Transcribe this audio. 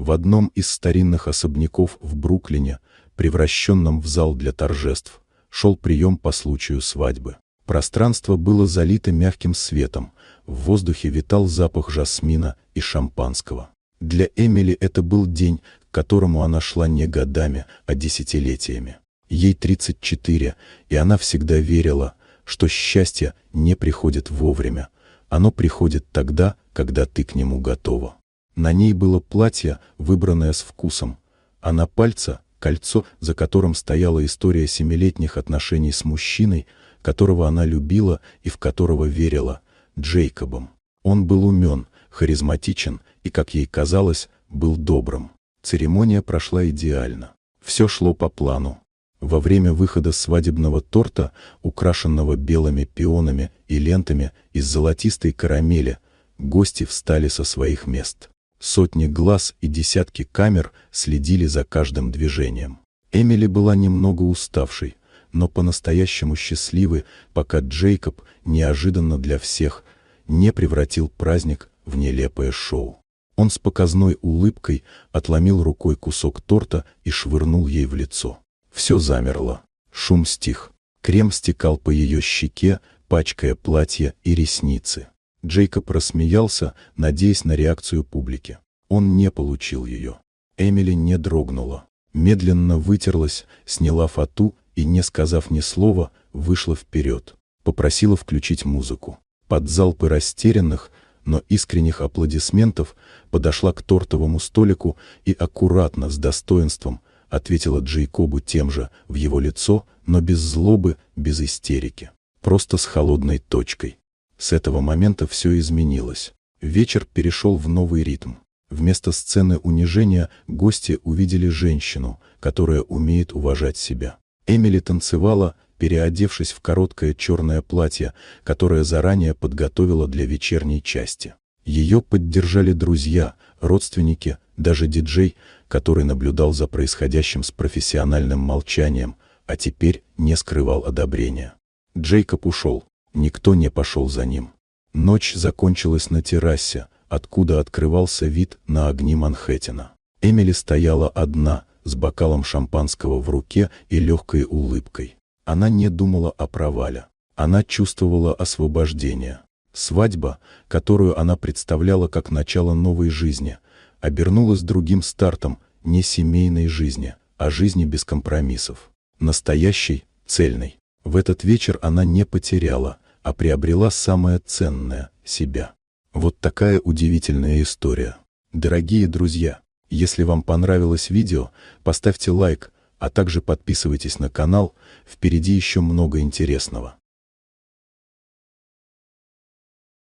В одном из старинных особняков в Бруклине, превращенном в зал для торжеств, шел прием по случаю свадьбы. Пространство было залито мягким светом, в воздухе витал запах жасмина и шампанского. Для Эмили это был день, к которому она шла не годами, а десятилетиями. Ей 34, и она всегда верила, что счастье не приходит вовремя, оно приходит тогда, когда ты к нему готова. На ней было платье, выбранное с вкусом, а на пальце — кольцо, за которым стояла история 7-летних отношений с мужчиной, которого она любила и в которого верила, Джейкобом. Он был умен, харизматичен и, как ей казалось, был добрым. Церемония прошла идеально. Все шло по плану. Во время выхода свадебного торта, украшенного белыми пионами и лентами из золотистой карамели, гости встали со своих мест. Сотни глаз и десятки камер следили за каждым движением. Эмили была немного уставшей, но по-настоящему счастливой, пока Джейкоб, неожиданно для всех, не превратил праздник в нелепое шоу. Он с показной улыбкой отломил рукой кусок торта и швырнул ей в лицо. Все замерло. Шум стих. Крем стекал по ее щеке, пачкая платье и ресницы. Джейкоб рассмеялся, надеясь на реакцию публики. Он не получил ее. Эмили не дрогнула. Медленно вытерлась, сняла фату и, не сказав ни слова, вышла вперед. Попросила включить музыку. Под залпы растерянных, но искренних аплодисментов подошла к тортовому столику и аккуратно, с достоинством, ответила Джейкобу тем же, в его лицо, но без злобы, без истерики. Просто с холодной точкой. С этого момента все изменилось. Вечер перешел в новый ритм. Вместо сцены унижения гости увидели женщину, которая умеет уважать себя. Эмили танцевала, переодевшись в короткое черное платье, которое заранее подготовила для вечерней части. Ее поддержали друзья, родственники, даже диджей, который наблюдал за происходящим с профессиональным молчанием, а теперь не скрывал одобрения. Джейкоб ушел. Никто не пошел за ним. Ночь закончилась на террасе, откуда открывался вид на огни Манхэттена. Эмили стояла одна, с бокалом шампанского в руке и легкой улыбкой. Она не думала о провале. Она чувствовала освобождение. Свадьба, которую она представляла как начало новой жизни, обернулась другим стартом, не семейной жизни, а жизни без компромиссов. Настоящей, цельной. В этот вечер она не потеряла, а приобрела самое ценное – себя. Вот такая удивительная история. Дорогие друзья, если вам понравилось видео, поставьте лайк, а также подписывайтесь на канал, впереди еще много интересного.